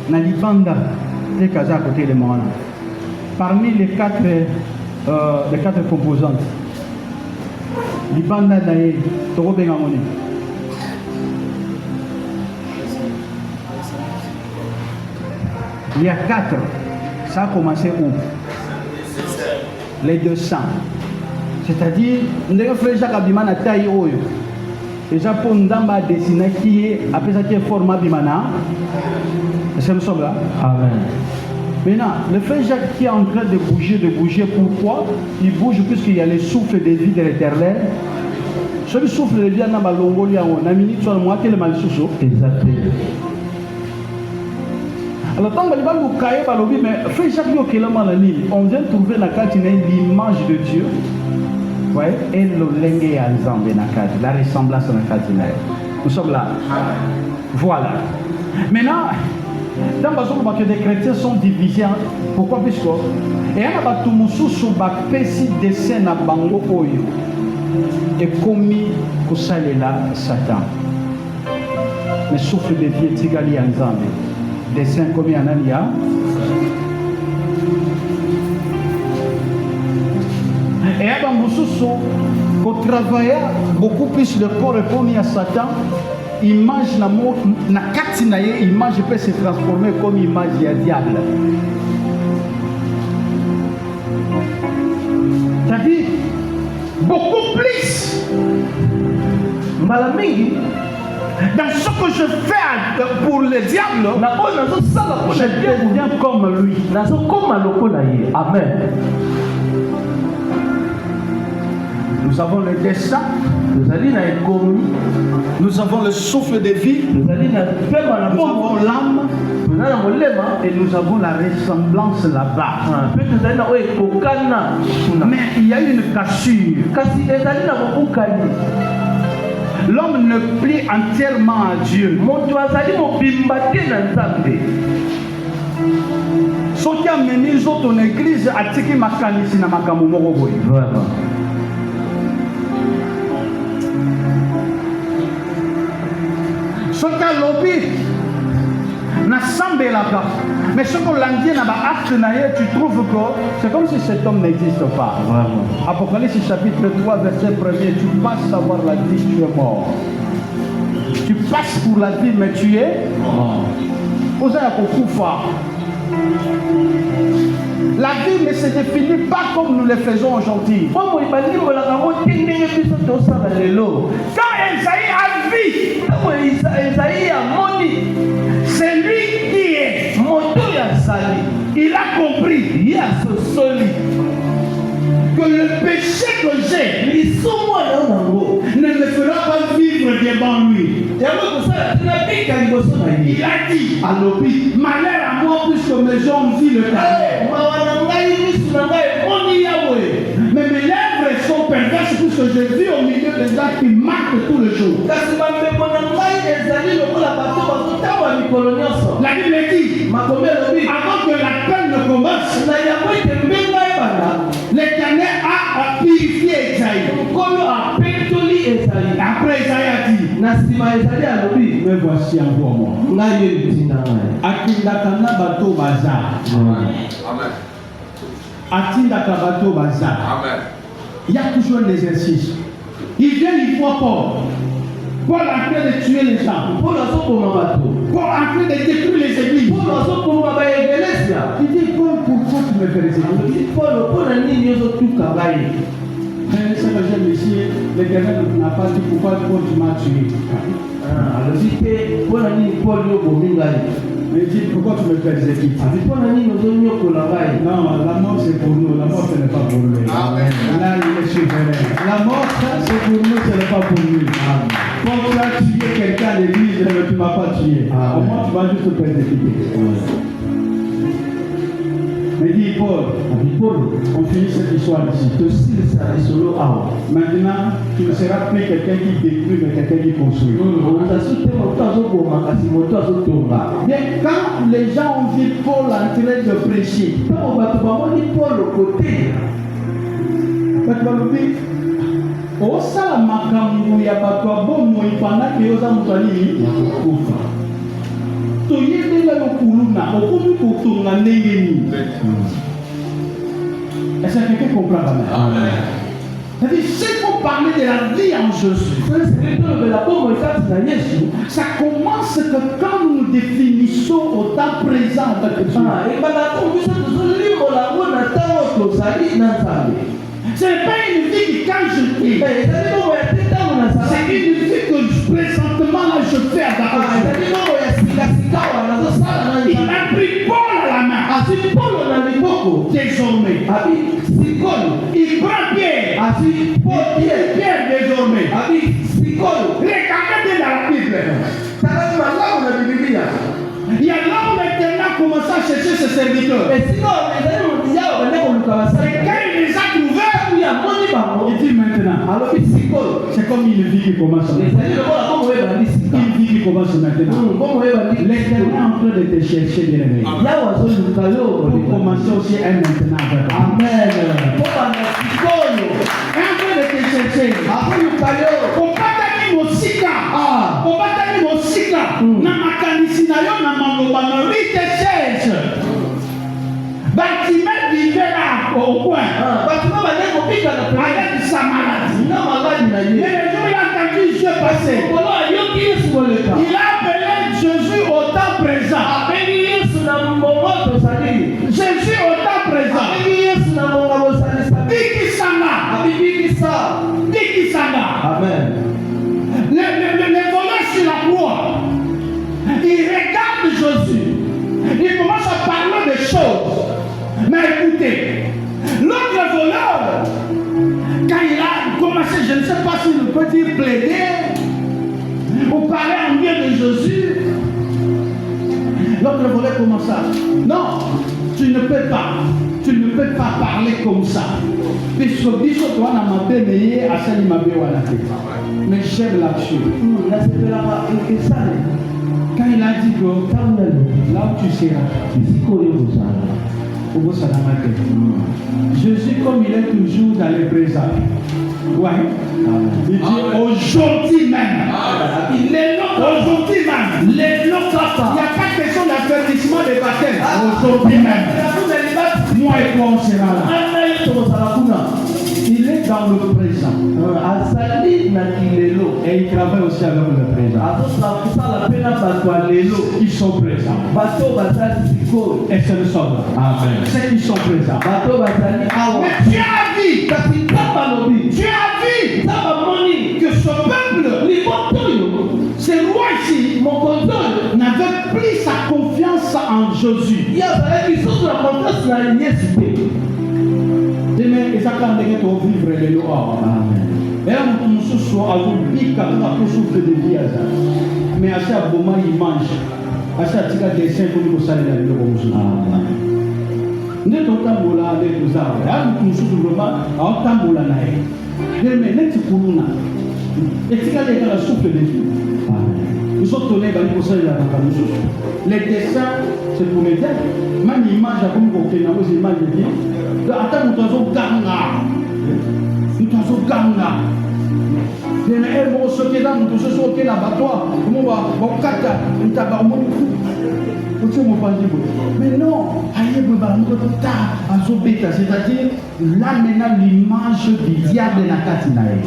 [SPEAKER 1] Nalibanda, tel casé à côté de Mawana. Parmi les 4 composantes, Libanda Dae, Toro Bengamoni. Il y a 4. Ça a commencé où? Les 200. C'est-à-dire, nous avons fait Jacques Abimana à taille oyo. Déjà pour nous avoir dessiné qui est, après ça qui est format Abimana. Est-ce que nous sommes là?
[SPEAKER 2] Amen.
[SPEAKER 1] Maintenant, le frère Jacques qui est en train de bouger, pourquoi? Il bouge puisqu'il y a le souffle de vie de l'éternel. Ce souffle de vie, on a l'ongoli, on a mis sur le moitié le mal sous.
[SPEAKER 2] Exactement.
[SPEAKER 1] Alors, tant que nous caillons par l'objet, mais frère Jacques, on vient trouver la carte l'image de Dieu. Ouais, et le lengue à la ressemblance à la carte. Nous sommes là. Voilà. Maintenant, dans le cas que des chrétiens sont divisés, pourquoi? Puisque et il y a tout le monde sous petit dessin à bango oyo et commis que ça est là Satan. Mais souffle de vie tigali ensemble. Dessin commis en alia. Et à Bamboussou, qu'on travaille beaucoup plus le corps est commis à Satan. Image na mo na kati na ye image peut se transformer comme image du diable. C'est-à-dire beaucoup plus malamingi dans ce que je fais pour le diable, je deviens comme lui. Amen. Nous avons le destin, nous avons le souffle de vie, nous avons l'âme et nous avons la ressemblance là-bas. Mais il y a une cassure. L'homme ne plie entièrement à Dieu. Ce qui a mené ton église à Tiki Makanisi na Makamu Moroboy. Vraiment. Ce qui a lobby n'a semblé là-bas. Mais ce qu'on l'a dit dans l'acte, tu trouves que c'est comme si cet homme n'existe pas. Vraiment. Apocalypse chapitre 3, verset 1er, tu passes à voir la vie, tu es mort. Tu passes pour la vie, mais tu es mort. La vie ne se définit pas comme nous le faisons aujourd'hui. Quand Esaïe a vu, c'est lui qui est. Il a compris que le péché que j'ai ne me fera pas vivre devant lui. Il a dit à l'objet, malheur à moi puisque mes gens vivent le calvaire. Mais mes lèvres sont perverses puisque je vis au milieu des gens qui marquent tout le jour. La Bible dit, avant que la peine ne commence, l'Éternel a purifié Esaïe. Après Esaïe a dit, me voici encore moi. Akindakana bato bazar.
[SPEAKER 3] Amen.
[SPEAKER 1] Atindaka bato bazar.
[SPEAKER 3] Amen.
[SPEAKER 1] Il y a toujours un exercice. Il vient, il voit Paul. Paul en train de tuer les gens. Paul en train de détruire les églises. Il dit, Paul, pourquoi tu me fais les églises? Il dit, Paul, mais ce que j'aime ici, l'Éternel n'a pas dit pourquoi Paul tu m'as tué. Mais il dit, pourquoi tu me fais les églises? Non, la mort c'est pour nous, la mort ce n'est pas pour lui. Amen. Là, il est souverain. La mort c'est pour nous, ce n'est pas pour lui. Quand tu as tué quelqu'un, va juste persécuter. Mais dis Paul, on finit cette histoire ici. Maintenant, tu ne seras plus quelqu'un qui détruit, mais quelqu'un qui construit. Bien, quand les gens ont vu Paul en train de prêcher, osala makambo ya bato ya bomoi pendant que oza moto alini yakokufa toyebela yo kuluna okomi kotonga ndenge nini. Est-ce que quelqu'un comprend? Amen. C'est-à-dire, s'il faut parler de la vie en Jésus, ça commence que quand nous nous définissons au temps présent avec Dieu. Ce n'est pas une vie qui, quand je dis, c'est une vie que présentement là je fais à Dakar. Il a pris Paul à la main. Désormais. Il prend Pierre. Pierre désormais. Regardez bien dans la Bible. Il y a l'homme maintenant commencé à chercher ses serviteurs. Et quand il les a trouvés, il dit maintenant, c'est comme une vie qui commence maintenant. Une vie qui commence maintenant. L'Éternel est en train de te chercher, bien aimé. Pour commencer aussi un maintenant. Amen. Est en train de te chercher. Pour pas t'amener au sika. Pour pas t'amener au sika. Na makanisi na yo na maloba na lui te cherche. Bâtiment vivait là au coin. Avec sa maladie. Mais le jour il a entendu Dieu passer. Il a appelé Jésus au temps présent. Jésus au temps présent. Dit qui s'en va. Amen. Les voleurs sur la croix, ils regardent Jésus. Ils commencent à parler des choses. Mais écoutez, l'autre voleur, quand il a commencé, je ne sais pas s'il peut dire plaider ou parler en bien de Jésus, l'autre voleur commence à, non, tu ne peux pas parler comme ça. Puisque toi, on a m'appelé à celle mais j'aime l'action. Quand il a dit que là où tu seras, Jésus, comme il est toujours dans les présents, ouais. Il dit aujourd'hui même, aujourd'hui même, il n'y a pas question d'affaiblissement des baptêmes. Aujourd'hui même, moi et toi on sera là. Il est dans le présent. Et il travaille aussi avec le présent. Ils sont présents. Et c'est le sort. Amen. Ceux qui sont présents. Mais Dieu a dit que ce peuple, ce roi ici, n'avait plus sa confiance en Jésus. Demain, ils attendent de vivre les lois. Amen. Et là, nous sommes à vous piquer pour souffrir de vie. Mais à chaque moment, ils mangent. À chaque fois, des saints pour nous saluer la vie de Jésus. Amen. Nous sommes tous avec les arbres. Nous sommes vraiment en tambour. Mais nous sommes et si quand il y a la souffle de vie, nous sommes donnés pour saluer la vie de Jésus. Les dessins, c'est pour les aider. Même l'image, comme vous avez une image de vie. Attends, nous sommes ganga. Nous sommes ganga. Il y a un mot sauté là, nous sommes sautés l'abattoir. Comment on va kata, nous sommes mais non, c'est-à-dire là maintenant l'image du diable n'a qu'à t'inaï.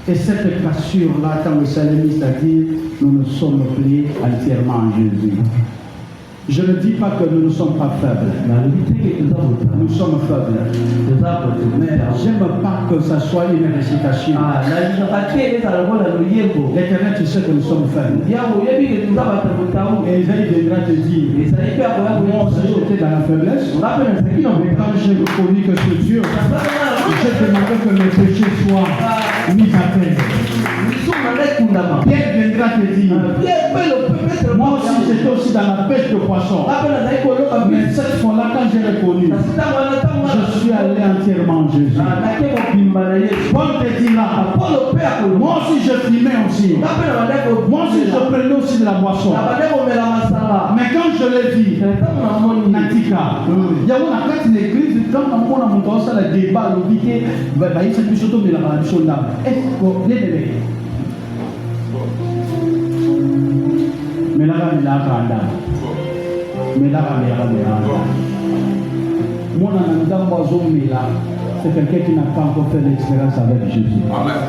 [SPEAKER 1] Et cette cassure-là, quand le salamiste a dit, nous nous sommes pliés entièrement en Jésus. Je ne dis pas que nous ne sommes pas faibles. Nous sommes faibles. Mais j'aime pas que ça soit une récitation. L'Éternel, tu sais que nous sommes faibles. Et Isaïe viendra te dire, moi aussi j'étais dans la faiblesse. Mais quand j'ai reconnu que c'est Dieu, j'ai demandé que mes péchés soient mis à terre. Pierre viendra te dire, moi aussi j'étais aussi dans la pêche de poissons. Mais cette fois-là, quand j'ai reconnu, je suis allé entièrement en Jésus. Paul te dira, moi aussi je fumais aussi. Moi aussi je prenais aussi de la boisson. Mais quand je l'ai dit, Natika, il y a une église, quand on a monté ça, le débat, le dit, il s'est plus surtout de la religion là. Est-ce que mais là, c'est quelqu'un qui n'a pas encore fait l'expérience avec Jésus.
[SPEAKER 3] Amen.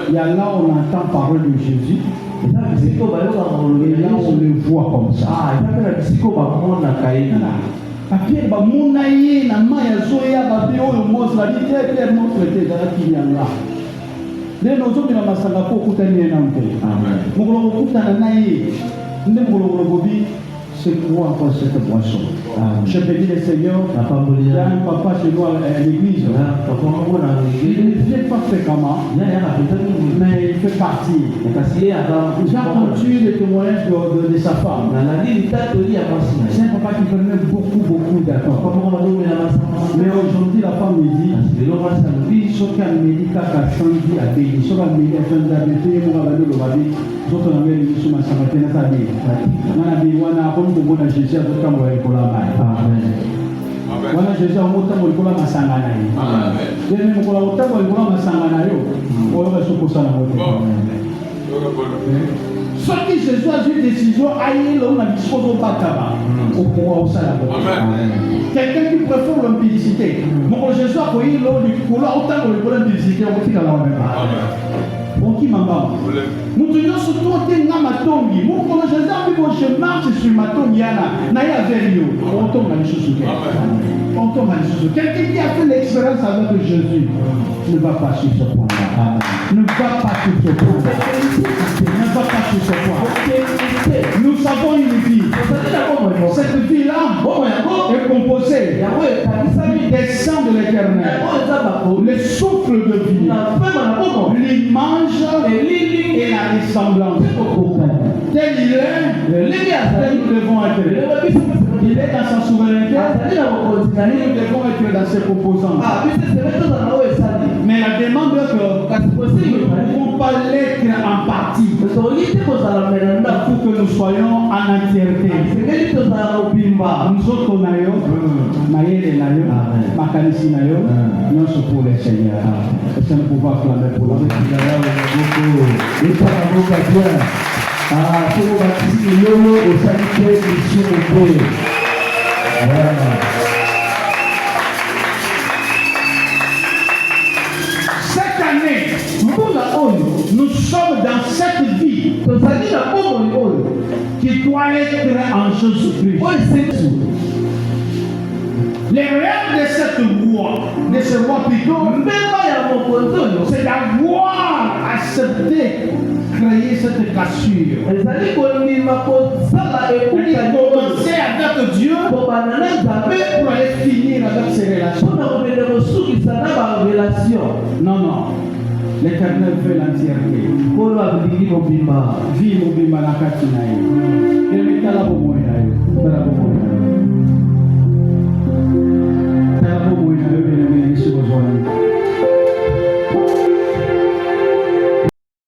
[SPEAKER 1] Il y a là où on entend parler de Jésus. Et là, on le voit comme ça. Pierre ba munaye na maya zoya ba bi oyo mose la dit Pierre mose était dans qui yanga. Neno zo bila masanga ko kutani na mpe. Amen. Mukolo kutana naye. Nde mukolo bobi c'est quoi encore cette boisson. Je bénis le Seigneur. Il y a un papa chez nous à l'église. Il n'est pas fréquemment, mais il fait partie. J'ai entendu les témoignages de sa femme. C'est un papa qui prenait beaucoup d'accord. Mais aujourd'hui, la femme me dit, ce qu'elle me dit, quand elle change à béni, ce qu'elle me dit, elle change à béni, mon gars, le babi, ce qu'on a mis sur ma santé, n'a pas dit. On a dit, on a comme on a Jésus, on a comme Amen. Wana Jésus amotambo likola masanga na ye. Amen. Yene mokola otambo likola masanga na yo. Oyo ba sokosa na moto. Soki Jésus a une décision aille là on a disposé au bataba. Au pouvoir au salaire. Amen. Quelqu'un qui préfère l'impudicité. Mon Jésus a pris l'eau du cola otambo likola l'impudicité on tika la même. Amen. Bon qui mamba. Nous tenons surtout au tenga matongi. Mon Jésus a dit que je marche sur matongi yana. Na ya verio. On tombe dans les choses. On tombe dans les choses. Quelqu'un qui a fait l'expérience avec Jésus ne va pas sur ce point-là. Ne va pas sur ce point-là. Ne va pas sur ce point. Nous avons une vie. Cette vie-là est composée des sangs de l'Éternel. Le souffle de vie. L'image et la ressemblance. Tel il est, tel nous devons être. Il est dans sa souveraineté, nous devons être dans ses composants. Mais la demande est que nous ne pouvons pas l'être en partie. Il faut que nous soyons en entièreté. Nous autres, nous sommes pour les Seigneurs. Est-ce que nous pouvons acclamer pour la cette année, nous sommes dans cette vie qui doit être en Jésus-Christ. Les rêves de cette voie, de ce roi plutôt, c'est d'avoir accepté créer cette cassure. Et commencer avec Dieu pour aller finir avec ses relations. Non. L'Éternel fait l'entièreté. Vie mobima la katinaï. Et le